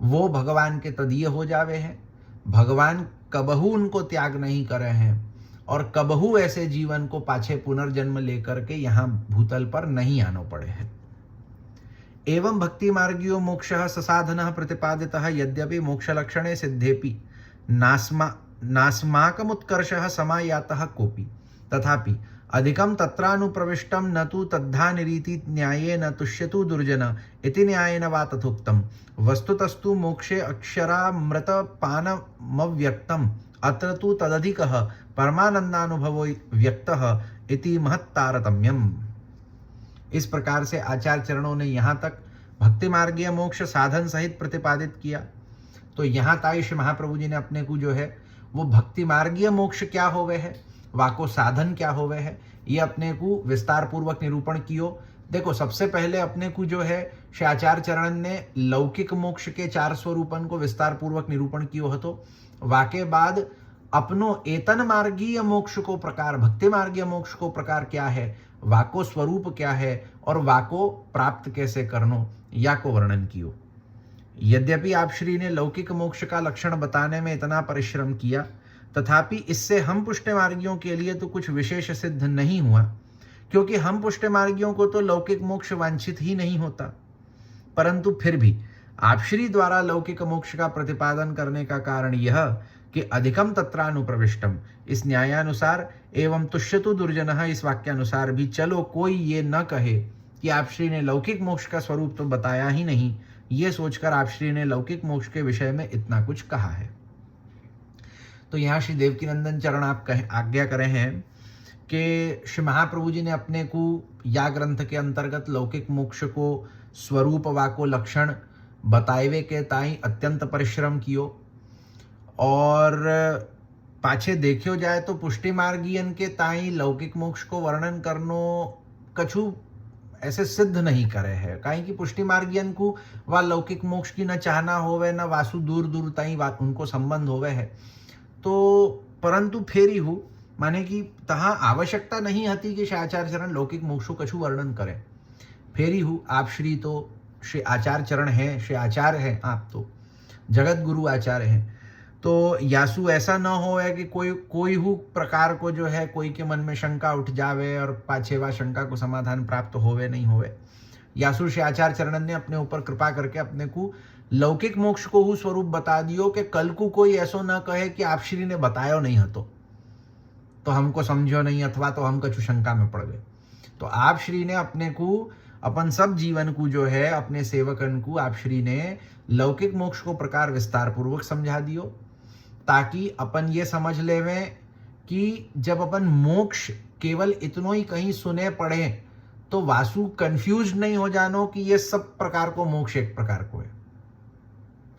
वो भगवान के तदीय हो जावे हैं। भगवान कबहू उनको त्याग नहीं करे हैं और कबहू ऐसे जीवन को पाछे पुनर्जन्म लेकर के यहाँ भूतल पर नहीं आना पड़े हैं। एवं भक्ति मार्गियो मोक्षः ससाधनः प्रतिपादितः यद्यपि मोक्ष लक्षणे सिद्धेपि नास्माकमुत्कर्षः समायातः कोपि, तथापि अधिकं तत्रानुप्रविष्टं न तु तद्धानिरीति न्यायेन तुष्यतु दुर्जन इति न्यायेन वा तथोक्तम्। वस्तुतस्तु मोक्षे अक्षरामृतपानमव्यक्तम् अत्र तु तदधिकः परमानन्दानुभवो व्यक्तः इति महत्तारतम्यम्। इस प्रकार से आचार्य चरणों ने यहाँ तक भक्ति मार्गीय मोक्ष साधन सहित प्रतिपादित किया। तो यहाँ ताई श्री महाप्रभु जी ने अपने को जो है वो भक्ति मार्गीय मोक्ष क्या होवे है, वाको साधन क्या होवे है, ये अपने को विस्तार पूर्वक निरूपण कियो। देखो सबसे पहले अपने को जो है श्री आचार्य चरण ने लौकिक मोक्ष के 4 स्वरूपन को विस्तार पूर्वक निरूपण कियो हतो। वाके बाद अपनो एतन मार्गीय मोक्ष को प्रकार, भक्ति मार्गीय मोक्ष को प्रकार क्या है, वाको स्वरूप क्या है और वाको प्राप्त कैसे करनो, या को वर्णन कियो। यद्यपि आप श्री ने लौकिक मोक्ष का लक्षण बताने में इतना परिश्रम किया, तथापि इससे हम पुष्ट मार्गियों के लिए तो कुछ विशेष सिद्ध नहीं हुआ, क्योंकि हम पुष्ट मार्गियों को तो लौकिक मोक्ष वांछित ही नहीं होता। परंतु फिर भी आप श्री द्वारा लौकिक मोक्ष का प्रतिपादन करने का कारण यह कि अधिकम तत्रानुप्रविष्टम, इस न्यायानुसार एवं तुष्यतु दुर्जनः, इस वाक्यानुसार भी चलो कोई ये न कहे कि आप श्री ने लौकिक मोक्ष का स्वरूप तो बताया ही नहीं, ये सोचकर आप श्री ने लौकिक मोक्ष के विषय में इतना कुछ कहा है। तो यहाँ श्री देवकीनंदन चरण आप आज्ञा करें हैं कि श्री महाप्रभु जी ने अपने को या ग्रंथ के अंतर्गत लौकिक मोक्ष को स्वरूप वाको लक्षण बताएवे के ताई अत्यंत परिश्रम कियो, और पाछे देखियो जाए तो पुष्टि मार्गीयन के ताई लौकिक मोक्ष को वर्णन करनो कछु ऐसे सिद्ध नहीं करे है। काहे कि पुष्टि मार्गीयन को वा लौकिक मोक्ष की न चाहना होवे, न वासु दूर दूर ताई उनको संबंध होवे है। तो परंतु फेरी हूँ माने कि तहाँ आवश्यकता नहीं हती कि श्री आचार्य चरण लौकिक मोक्ष को कछु वर्णन करें। फेरी हूँ आप श्री तो श्री आचार्य चरण हैं, श्री आचार्य हैं, आप तो जगत गुरु आचार्य हैं। तो यासु ऐसा न हो है कि कोई हु प्रकार को जो है कोई के मन में शंका उठ जावे और पाछे वा शंका को समाधान प्राप्त होवे नहीं होवे। यासु श्री आचार्य चरण ने अपने ऊपर कृपा करके अपने को लौकिक मोक्ष को हु स्वरूप बता दियो कि कल को कोई ऐसो न कहे कि आप श्री ने बतायो नहीं हतो तो हमको समझो नहीं, अथवा तो हम कछु शंका में पड़ गए। तो आप श्री ने अपने को अपन सब जीवन को जो है अपने सेवकन को आप श्री ने लौकिक मोक्ष को प्रकार विस्तार पूर्वक समझा दियो, ताकि अपन ये समझ लेवें कि जब अपन मोक्ष केवल इतनो ही कहीं सुने पढ़े तो वासु कंफ्यूज नहीं हो जानो कि ये सब प्रकार को मोक्ष एक प्रकार को है,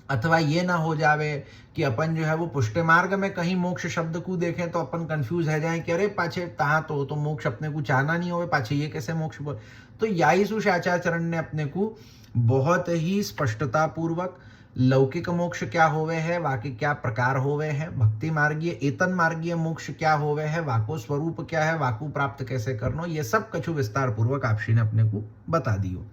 अथवा ये ना हो जावे कि अपन जो है वो पुष्ट मार्ग में कहीं मोक्ष शब्द को देखें तो अपन कंफ्यूज रह जाए कि अरे पाछे तहाँ तो मोक्ष अपने को चाहना नहीं होवे, पाछे ये कैसे मोक्ष बोल। तो याई सुश आचार्य चरण ने अपने को बहुत ही स्पष्टता पूर्वक लौकिक मोक्ष क्या होवे है, वाके क्या प्रकार होवे है, भक्ति मार्गीय एतन मार्गीय मोक्ष क्या होवे है, वाको स्वरूप क्या है, वाकु प्राप्त कैसे करनो, ये सब कछु विस्तार पूर्वक आपशी ने अपने को बता दियो।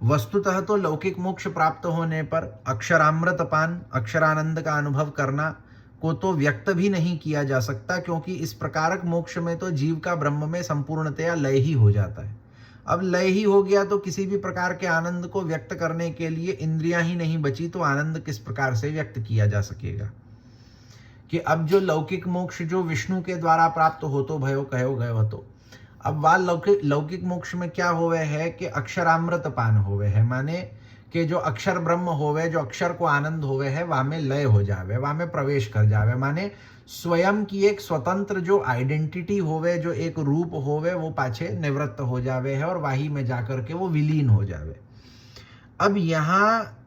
वस्तुतः तो लौकिक मोक्ष प्राप्त होने पर अक्षरामृत पान, अक्षरानंद का अनुभव करना को तो व्यक्त भी नहीं किया जा सकता, क्योंकि इस प्रकारक मोक्ष में तो जीव का ब्रह्म में संपूर्णतया लय ही हो जाता है। अब लय ही हो गया तो किसी भी प्रकार के आनंद को व्यक्त करने के लिए इंद्रियां ही नहीं बची, तो आनंद किस प्रकार से व्यक्त किया जा सकेगा। कि अब जो लौकिक मोक्ष जो विष्णु के द्वारा प्राप्त हो तो भयो कहो गयो हो, अब वह लौकिक मोक्ष में क्या होवे है कि अक्षरामृत पान होवे है, माने कि जो अक्षर ब्रह्म होवे, जो अक्षर को आनंद होवे है, वहां में लय हो जावे, वहां में प्रवेश कर जावे, माने स्वयं की एक स्वतंत्र जो आइडेंटिटी होवे, जो एक रूप होवे, वो पाछे निवृत्त हो जावे है और वाही में जाकर के वो विलीन हो जावे। अब यहाँ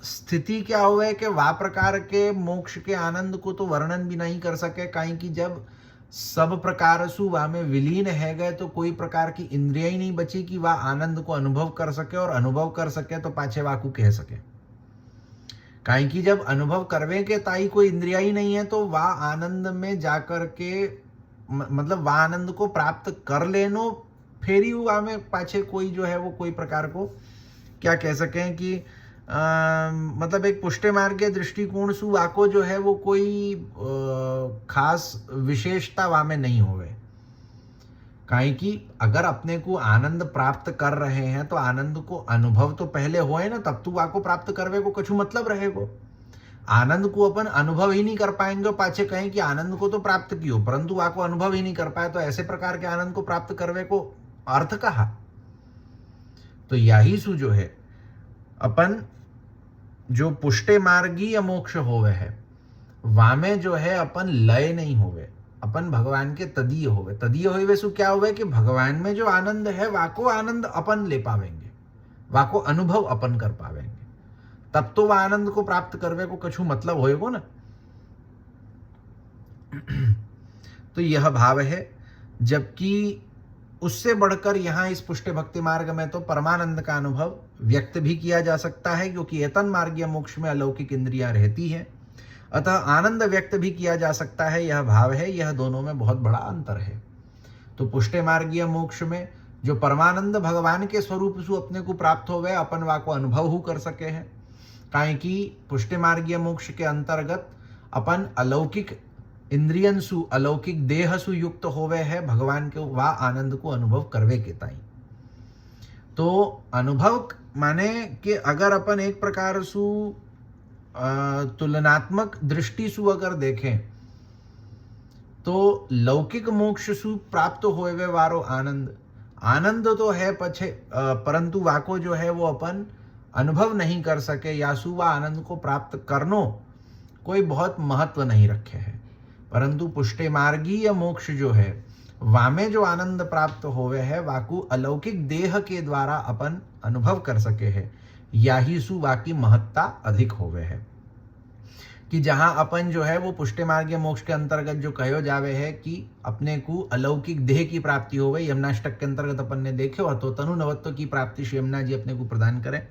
स्थिति क्या होवे कि वा प्रकार के मोक्ष के आनंद को तो वर्णन भी नहीं कर सके, काई कि जब सब प्रकार सु वा में विलीन है गए तो कोई प्रकार की इंद्रिया ही नहीं बची कि वह आनंद को अनुभव कर सके, और अनुभव कर सके तो पाछे वाकू कह सके। काहे कि जब अनुभव करवे के ताई कोई इंद्रिया ही नहीं है तो वह आनंद में जाकर के मतलब वह आनंद को प्राप्त कर लेनो, फिर ही वह में पाछे कोई जो है वो कोई प्रकार को क्या कह सकें कि मतलब एक पुष्टे मार्ग के दृष्टिकोण सु वाको जो है वो कोई खास विशेषता वा में नहीं होवे। काहे कि अगर अपने को आनंद प्राप्त कर रहे हैं तो आनंद को अनुभव तो पहले होए ना, तब तो वाको प्राप्त करवे को कछु मतलब रहेगो। आनंद को अपन अनुभव ही नहीं कर पाएंगे, पाछे कहें कि आनंद को तो प्राप्त कियो परंतु वाको अनुभव ही नहीं कर पाए, तो ऐसे प्रकार के आनंद को प्राप्त करवे को अर्थ कहा। तो यही सु जो है अपन जो पुष्टे मार्गीय मोक्ष होवे है, वामे जो है अपन लय नहीं होवे, अपन भगवान के तदीय होवे। तदीय होवे सु क्या होवे कि भगवान में जो आनंद है वाको आनंद अपन ले पावेंगे, वाको अनुभव अपन कर पावेंगे, तब तो वह आनंद को प्राप्त करवे को कछु मतलब होएगो ना। तो यह भाव है, जबकि उससे बढ़कर यहाँ इस पुष्टे भक्ति मार्ग में तो परमानंद का अनुभव व्यक्त भी किया जा सकता है, क्योंकि एतन मार्गीय मोक्ष में अलौकिक इंद्रियां रहती हैं, अतः आनंद व्यक्त भी किया जा सकता है। यह भाव है, यह दोनों में बहुत बड़ा अंतर है। तो पुष्टे मार्गीय मोक्ष में जो परमानंद भगवान के स्वरूप से अपने को प्राप्त हो गए, अपन वा को अनुभव हो कर सके हैं। काहे कि पुष्टे मार्गीय मोक्ष के अंतर्गत अपन अलौकिक इंद्रियन सु अलौकिक देह सु युक्त होवे है, भगवान के वा आनंद को अनुभव करवे के ताई। तो अनुभव माने कि अगर अपन एक प्रकार सु तुलनात्मक दृष्टि सु अगर देखें तो लौकिक मोक्ष सु प्राप्त होवे वारो आनंद तो है पछे, परंतु वाको जो है वो अपन अनुभव नहीं कर सके, या सु वा आनंद को प्राप्त करनो कोई बहुत महत्व नहीं रखे है। परंतु पुष्टे मार्गीय मोक्ष जो है वामे जो आनंद प्राप्त होवे है, वाकु अलौकिक देह के द्वारा अपन अनुभव कर सके है, याही सु वाकी महत्ता अधिक होवे है। कि जहां अपन जो है वो पुष्टे मार्गीय मोक्ष के अंतर्गत जो कहो जावे है कि अपने को अलौकिक देह की प्राप्ति होवे, यमुनाष्टक के अंतर्गत अपन ने देखे हो तो तनु नवत्व की प्राप्ति श्री यमुना जी अपने को प्रदान करें।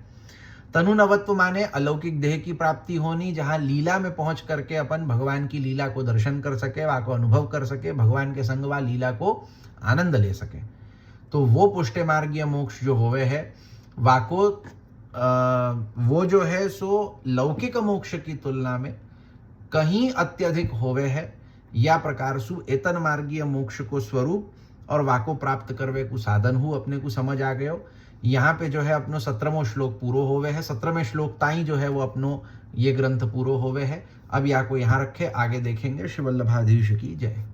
तनु नवत्व माने अलौकिक देह की प्राप्ति होनी, जहां लीला में पहुंच करके अपन भगवान की लीला को दर्शन कर सके, वाको अनुभव कर सके, भगवान के संग वा लीला को आनंद ले सके। तो वो पुष्टे मार्गीय मोक्ष जो होवे है वाको वो जो है सो लौकिक मोक्ष की तुलना में कहीं अत्यधिक होवे है, या प्रकार सु एतन मार्गीय मोक्ष को स्वरूप और वाको प्राप्त करवे को साधन हो अपने को समझ आ गयो। यहाँ पे जो है अपनो 17वां श्लोक पूरो होवे है, 17वें श्लोक ताई जो है वो अपनो ये ग्रंथ पूरो होवे है। अब या को यहाँ रखे, आगे देखेंगे। श्री वल्लभाधीश की जय।